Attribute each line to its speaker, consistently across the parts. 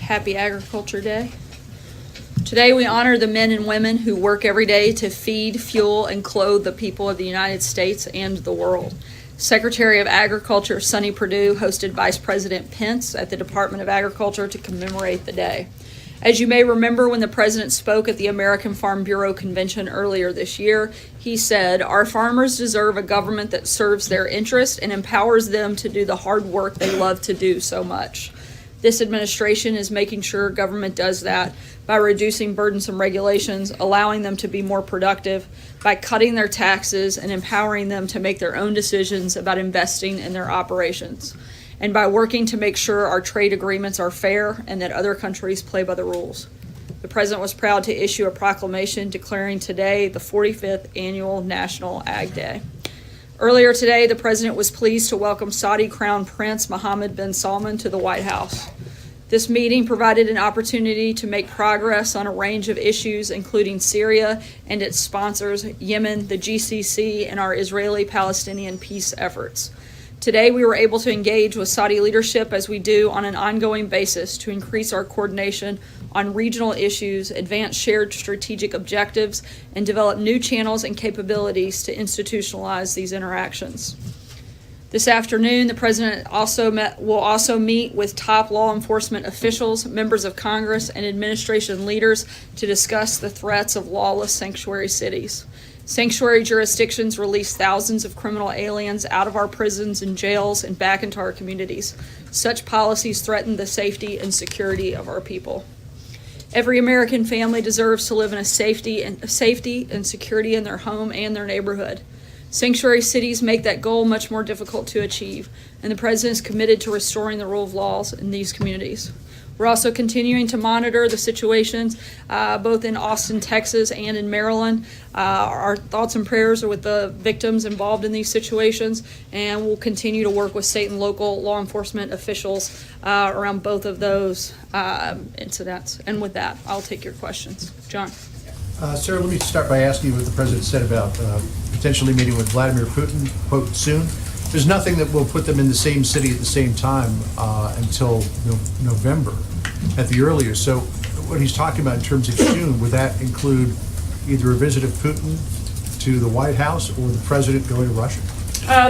Speaker 1: Happy Agriculture Day. Today we honor the men and women who work every day to feed, fuel, and clothe the people of the United States and the world. Secretary of Agriculture Sonny Perdue hosted Vice President Pence at the Department of Agriculture to commemorate the day. As you may remember, when the President spoke at the American Farm Bureau Convention earlier this year, he said, "Our farmers deserve a government that serves their interest and empowers them to do the hard work they love to do so much." This administration is making sure government does that by reducing burdensome regulations, allowing them to be more productive, by cutting their taxes and empowering them to make their own decisions about investing in their operations, and by working to make sure our trade agreements are fair and that other countries play by the rules. The President was proud to issue a proclamation declaring today the 45th Annual National Ag Day. Earlier today, the President was pleased to welcome Saudi Crown Prince Mohammed bin Salman to the White House. This meeting provided an opportunity to make progress on a range of issues, including Syria and its sponsors, Yemen, the GCC, and our Israeli-Palestinian peace efforts. Today, we were able to engage with Saudi leadership as we do on an ongoing basis to increase our coordination on regional issues, advance shared strategic objectives, and develop new channels and capabilities to institutionalize these interactions. This afternoon, the President will also meet with top law enforcement officials, members of Congress, and administration leaders to discuss the threats of lawless sanctuary cities. Sanctuary jurisdictions release thousands of criminal aliens out of our prisons and jails and back into our communities. Such policies threaten the safety and security of our people. Every American family deserves to live in safety and security in their home and their neighborhood. Sanctuary cities make that goal much more difficult to achieve, and the President is committed to restoring the rule of law in these communities. We're also continuing to monitor the situations both in Austin, Texas, and in Maryland. Our thoughts and prayers are with the victims involved in these situations, and we'll continue to work with state and local law enforcement officials around both of those incidents. And with that, I'll take your questions. John.
Speaker 2: Sir, let me start by asking you what the President said about potentially meeting with Vladimir Putin, quote, soon. There's nothing that will put them in the same city at the same time until November at the earliest. So what he's talking about in terms of June, would that include either a visit of Putin to the White House or the President going to Russia?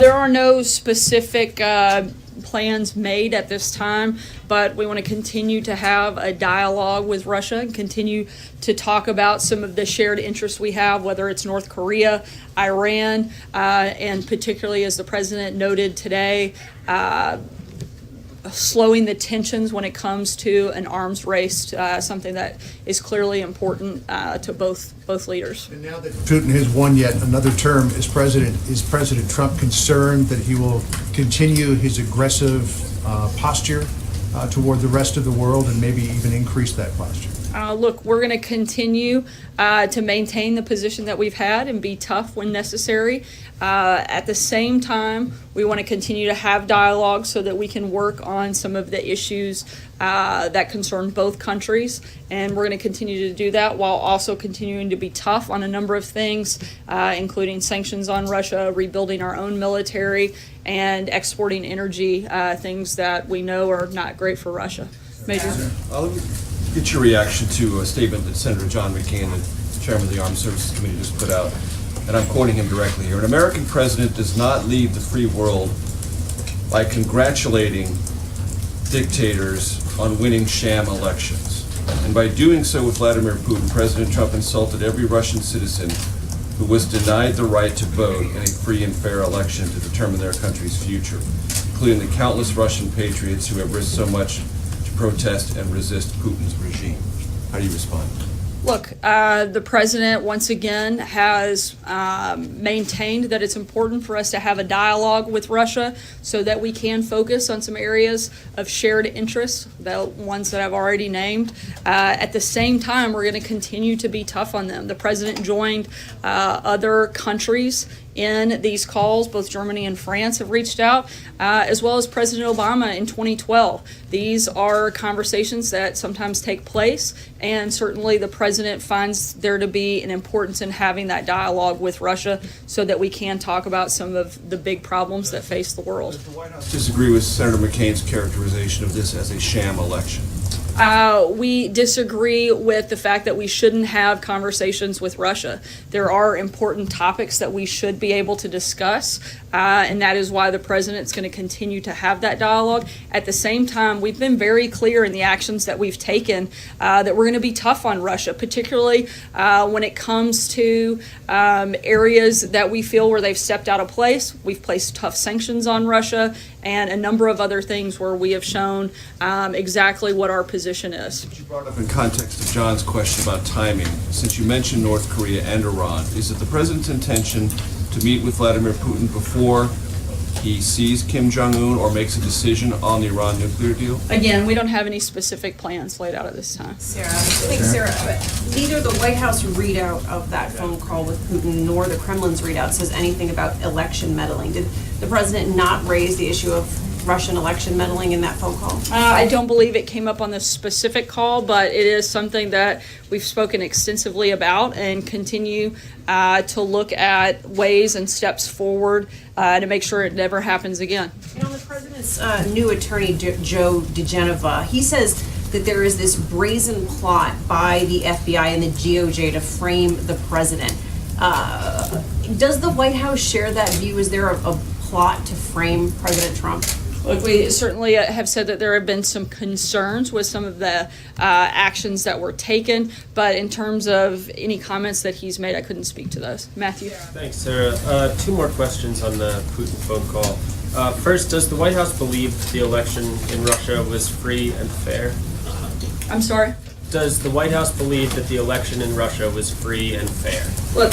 Speaker 1: There are no specific plans made at this time, but we want to continue to have a dialogue with Russia and continue to talk about some of the shared interests we have, whether it's North Korea, Iran, and particularly, as the President noted today, slowing the tensions when it comes to an arms race, something that is clearly important to both leaders.
Speaker 2: And now that Putin has won yet another term as president, is President Trump concerned that he will continue his aggressive posture toward the rest of the world and maybe even increase that posture?
Speaker 1: Look, we're going to continue to maintain the position that we've had and be tough when necessary. At the same time, we want to continue to have dialogue so that we can work on some of the issues that concern both countries. And we're going to continue to do that while also continuing to be tough on a number of things, including sanctions on Russia, rebuilding our own military, and exporting energy, things that we know are not great for Russia. Major.
Speaker 3: Get your reaction to a statement that Senator John McCain, the chairman of the Armed Services Committee, just put out, and I'm quoting him directly here. An American president does not lead the free world by congratulating dictators on winning sham elections. And by doing so with Vladimir Putin, President Trump insulted every Russian citizen who was denied the right to vote in a free and fair election to determine their country's future, including the countless Russian patriots who have risked so much protest and resist Putin's regime. How do you respond?
Speaker 1: Look, the President once again has maintained that it's important for us to have a dialogue with Russia so that we can focus on some areas of shared interest, the ones that I've already named. At the same time, we're going to continue to be tough on them. The President joined other countries in these calls. Both Germany and France have reached out, as well as President Obama in 2012. These are conversations that sometimes take place, and certainly the President finds there to be an importance in having that dialogue with Russia so that we can talk about some of the big problems that face the world.
Speaker 3: Does the White House disagree with Senator McCain's characterization of this as a sham election?
Speaker 1: We disagree with the fact that we shouldn't have conversations with Russia. There are important topics that we should be able to discuss, and that is why the president's going to continue to have that dialogue. At the same time, we've been very clear in the actions that we've taken that we're going to be tough on Russia, particularly when it comes to areas that we feel where they've stepped out of place. We've placed tough sanctions on Russia and a number of other things where we have shown exactly what our position is.
Speaker 3: You brought up in context of John's question about timing, since you mentioned North Korea and Iran, is it the president's intention to meet with Vladimir Putin before he sees Kim Jong-un or makes a decision on the Iran nuclear deal?
Speaker 1: Again, we don't have any specific plans laid out at this time.
Speaker 4: Sarah, neither the White House readout of that phone call with Putin nor the Kremlin's readout says anything about election meddling. Did the president not raise the issue of Russian election meddling in that phone call?
Speaker 1: I don't believe it came up on this specific call, but it is something that we've spoken extensively about and continue to look at ways and steps forward to make sure it never happens again.
Speaker 4: And on the president's new attorney, Joe DeGeneva, he says that there is this brazen plot by the FBI and the DOJ to frame the president. Does the White House share that view? Is there a plot to frame President Trump?
Speaker 1: Look, we certainly have said that there have been some concerns with some of the actions that were taken, but in terms of any comments that he's made, I couldn't speak to those. Matthew?
Speaker 5: Thanks, Sarah. Two more questions on the Putin phone call. First, does the White House believe the election in Russia was free and fair?
Speaker 1: I'm sorry?
Speaker 5: Does the White House believe that the election in Russia was free and fair?
Speaker 1: Look,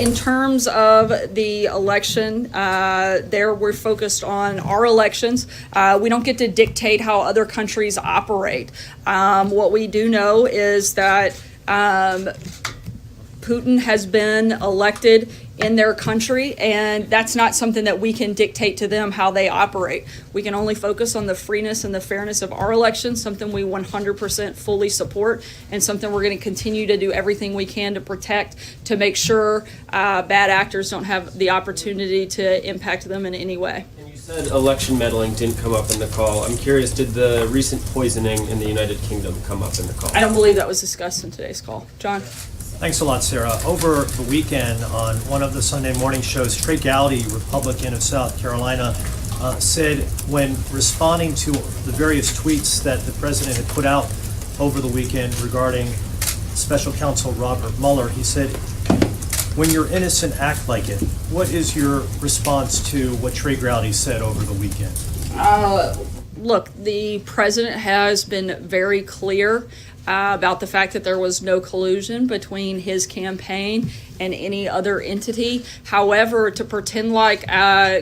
Speaker 1: in terms of the election, there we're focused on our elections. We don't get to dictate how other countries operate. What we do know is that Putin has been elected in their country, and that's not something that we can dictate to them how they operate. We can only focus on the freeness and the fairness of our elections, something we 100% fully support, and something we're going to continue to do everything we can to protect, to make sure bad actors don't have the opportunity to impact them in any way.
Speaker 5: And you said election meddling didn't come up in the call. I'm curious, did the recent poisoning in the United Kingdom come up in the call?
Speaker 1: I don't believe that was discussed in today's call. John?
Speaker 6: Thanks a lot, Sarah. Over the weekend on one of the Sunday morning shows, Straight Gowdy, Republican of South Carolina, said when responding to the various tweets that the president had put out over the weekend regarding Special Counsel Robert Mueller, he said, when you're innocent, act like it. What is your response to what Straight Gowdy said over the weekend?
Speaker 1: Look, the president has been very clear about the fact that there was no collusion between his campaign and any other entity. However, to pretend like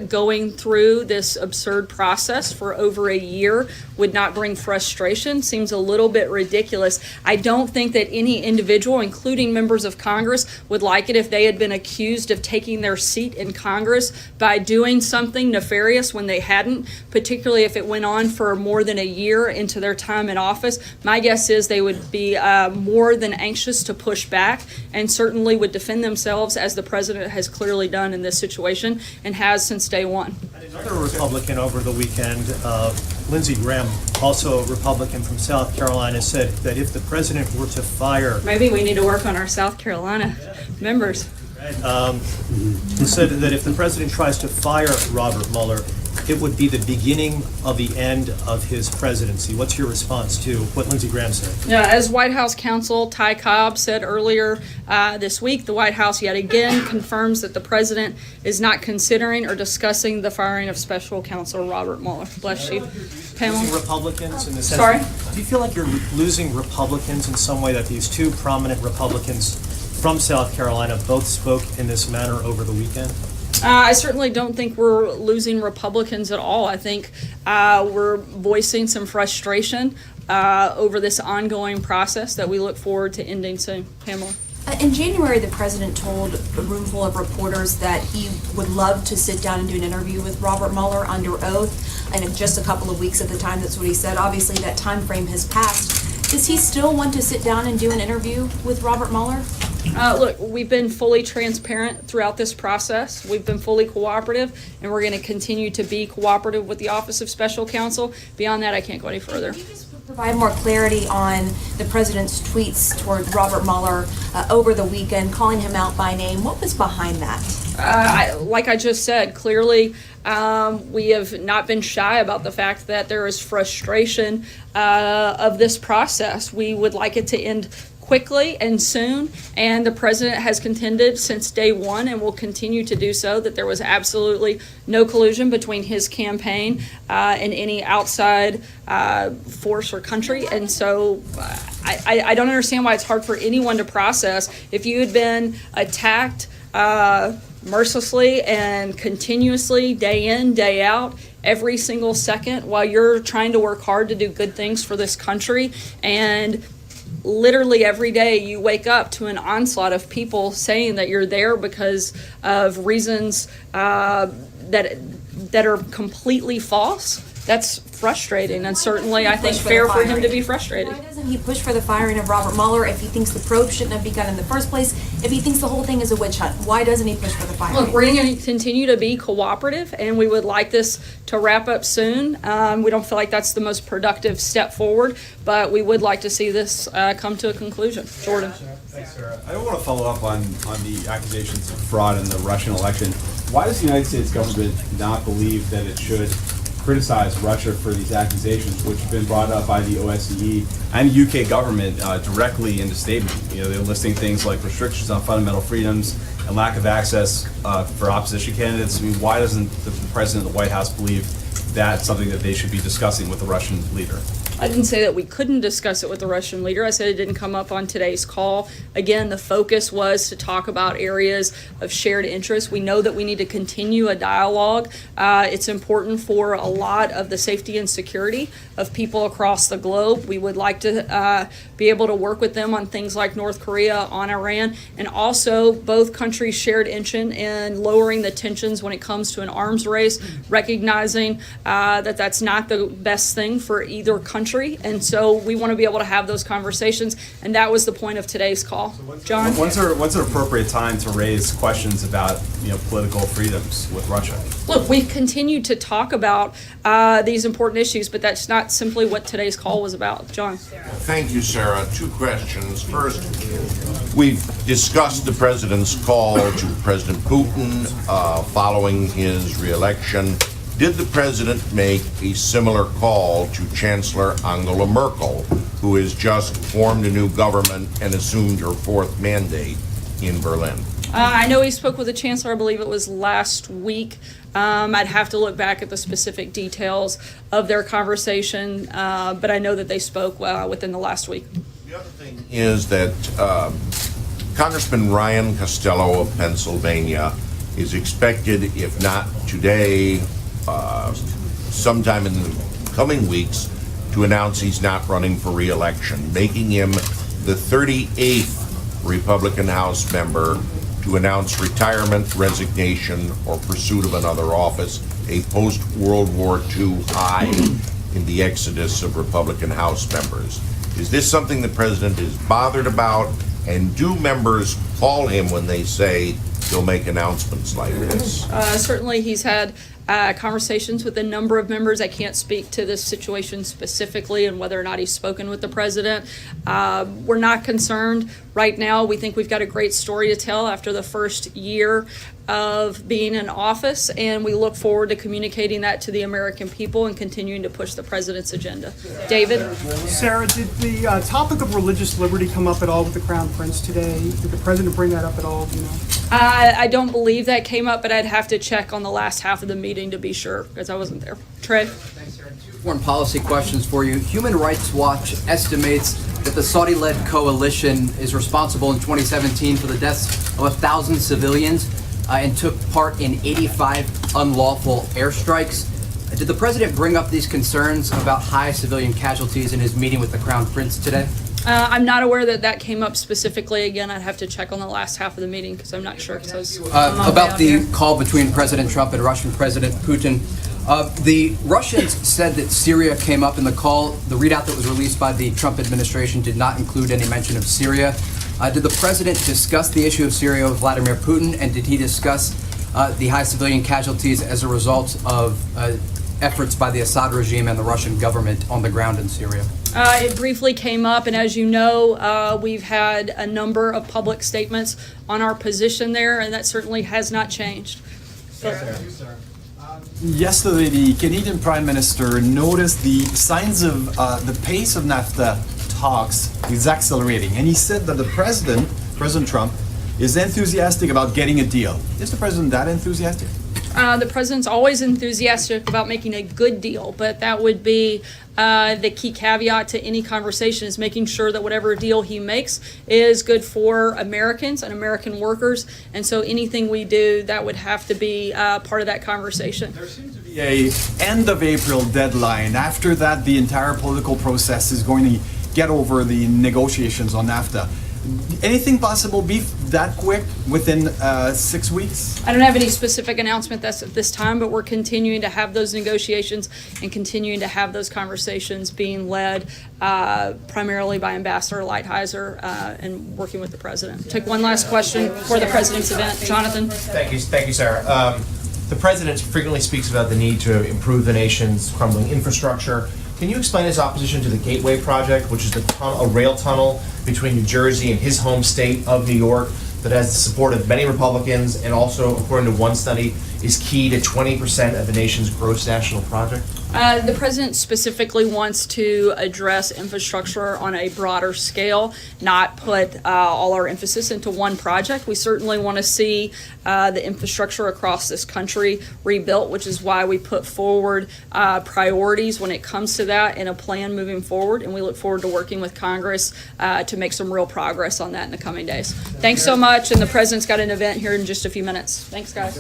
Speaker 1: going through this absurd process for over a year would not bring frustration seems a little bit ridiculous. I don't think that any individual, including members of Congress, would like it if they had been accused of taking their seat in Congress by doing something nefarious when they hadn't, particularly if it went on for more than a year into their time in office. My guess is they would be more than anxious to push back and certainly would defend themselves, as the president has clearly done in this situation and has since day one.
Speaker 6: Another Republican over the weekend, Lindsey Graham, also a Republican from South Carolina, said that if the president were to fire...
Speaker 1: Maybe we need to work on our South Carolina members.
Speaker 6: Said that if the president tries to fire Robert Mueller, it would be the beginning of the end of his presidency. What's your response to what Lindsey Graham said?
Speaker 1: Yeah, as White House counsel Ty Cobb said earlier this week, the White House yet again confirms that the president is not considering or discussing the firing of Special Counsel Robert Mueller. Bless you. Pamela?
Speaker 6: Losing Republicans in the sense.
Speaker 1: Sorry?
Speaker 6: Do you feel like you're losing Republicans in some way, that these two prominent Republicans from South Carolina both spoke in this manner over the weekend?
Speaker 1: I certainly don't think we're losing Republicans at all. I think we're voicing some frustration over this ongoing process that we look forward to ending soon. Pamela?
Speaker 7: In January, the president told a room full of reporters that he would love to sit down and do an interview with Robert Mueller under oath. And in just a couple of weeks at the time, that's what he said. Obviously, that time frame has passed. Does he still want to sit down and do an interview with Robert Mueller?
Speaker 1: Look, we've been fully transparent throughout this process. We've been fully cooperative, and we're going to continue to be cooperative with the Office of Special Counsel. Beyond that, I can't go any further.
Speaker 7: Can you just Provide more clarity on the president's tweets toward Robert Mueller over the weekend, calling him out by name. What was behind that?
Speaker 1: Like I just said, clearly we have not been shy about the fact that there is frustration of this process. We would like it to end quickly and soon, and the president has contended since day one and will continue to do so that there was absolutely no collusion between his campaign and any outside force or country. And so I don't understand why it's hard for anyone to process. If you had been attacked mercilessly and continuously, day in, day out, every single second, while you're trying to work hard to do good things for this country, and literally every day you wake up to an onslaught of people saying that you're there because of reasons that are completely false, that's frustrating, and certainly I think fair for him to be frustrated.
Speaker 7: Why doesn't he push for the firing of Robert Mueller if he thinks the probe shouldn't have begun in the first place? If he thinks the whole thing is a witch hunt, why doesn't he push for the firing?
Speaker 1: Look, we're going to continue to be cooperative, and we would like this to wrap up soon. We don't feel like that's the most productive step forward, but we would like to see this come to a conclusion. Jordan.
Speaker 8: Thanks, Sarah. I want to follow up on the accusations of fraud in the Russian election. Why does the United States government not believe that it should criticize Russia for these accusations, which have been brought up by the OSCE and the UK government directly in the statement? You know, they're listing things like restrictions on fundamental freedoms and lack of access for opposition candidates. I mean, why doesn't the president of the White House believe that's something that they should be discussing with the Russian leader?
Speaker 1: I didn't say that we couldn't discuss it with the Russian leader. I said it didn't come up on today's call. Again, the focus was to talk about areas of shared interest. We know that we need to continue a dialogue. It's important for a lot of the safety and security of people across the globe. We would like to be able to work with them on things like North Korea, on Iran, and also both countries shared interest in lowering the tensions when it comes to an arms race, recognizing that that's not the best thing for either country. And so we want to be able to have those conversations, and that was the point of today's call. John?
Speaker 8: When's an appropriate time to raise questions about, you know, political freedoms with Russia?
Speaker 1: Look, we've continued to talk about these important issues, but that's not simply what today's call was about. John?
Speaker 9: Thank you, Sarah. Two questions. First, we've discussed the president's call to President Putin following his re-election. Did the president make a similar call to Chancellor Angela Merkel, who has just formed a new government and assumed her fourth mandate in Berlin?
Speaker 1: I know he spoke with the chancellor, I believe it was last week. I'd have to look back at the specific details of their conversation, but I know that they spoke within the last week.
Speaker 9: The other thing is that Congressman Ryan Costello of Pennsylvania is expected, if not today, sometime in the coming weeks, to announce he's not running for re-election, making him the 38th Republican House member to announce retirement, resignation, or pursuit of another office, a post-World War II high in the exodus of Republican House members. Is this something the president is bothered about, and do members call him when they say he'll make announcements like this?
Speaker 1: Certainly he's had conversations with a number of members. I can't speak to this situation specifically and whether or not he's spoken with the president. We're not concerned right now. We think we've got a great story to tell after the first year of being in office, and we look forward to communicating that to the American people and continuing to push the president's agenda. David?
Speaker 10: Sarah, did the topic of religious liberty come up at all with the Crown Prince today? Did the president bring that up at all, do you know?
Speaker 1: I don't believe that came up, but I'd have to check on the last half of the meeting to be sure, because I wasn't there. Trey?
Speaker 11: Thanks, Sarah. Two foreign policy questions for you. Human Rights Watch estimates that the Saudi-led coalition is responsible in 2017 for the deaths of 1,000 civilians and took part in 85 unlawful airstrikes. Did the president bring up these concerns about high civilian casualties in his meeting with the Crown Prince today?
Speaker 1: I'm not aware that that came up specifically. Again, I'd have to check on the last half of the meeting because I'm not sure.
Speaker 11: About the call between President Trump and Russian President Putin. The Russians said that Syria came up in the call. The readout that was released by the Trump administration did not include any mention of Syria. Did the president discuss the issue of Syria with Vladimir Putin, and did he discuss the high civilian casualties as a result of efforts by the Assad regime and the Russian government on the ground in Syria?
Speaker 1: It briefly came up, and as you know, we've had a number of public statements on our position there, and that certainly has not changed.
Speaker 12: Yesterday, the Canadian Prime Minister noticed the signs of the pace of NAFTA talks is accelerating, and he said that the President Trump, is enthusiastic about getting a deal. Is the President that enthusiastic?
Speaker 1: The president's always enthusiastic about making a good deal, but that would be the key caveat to any conversation is making sure that whatever deal he makes is good for Americans and American workers. And so anything we do, that would have to be part of that conversation.
Speaker 12: There seems to be a end of April deadline. After that, the entire political process is going to get over the negotiations on NAFTA. Anything possible be that quick within 6 weeks?
Speaker 1: I don't have any specific announcement that's at this time, but we're continuing to have those negotiations and continuing to have those conversations being led primarily by Ambassador Lighthizer and working with the president. Take one last question for the president's event. Jonathan?
Speaker 13: Thank you, Sarah. The president frequently speaks about the need to improve the nation's crumbling infrastructure. Can you explain his opposition to the Gateway project, which is a rail tunnel between New Jersey and his home state of New York that has the support of many Republicans and also, according to one study, is key to 20% of the nation's gross national product?
Speaker 1: The president specifically wants to address infrastructure on a broader scale, not put all our emphasis into one project. We certainly want to see the infrastructure across this country rebuilt, which is why we put forward priorities when it comes to that in a plan moving forward. And we look forward to working with Congress to make some real progress on that in the coming days. Thanks so much. And the president's got an event here in just a few minutes. Thanks, guys.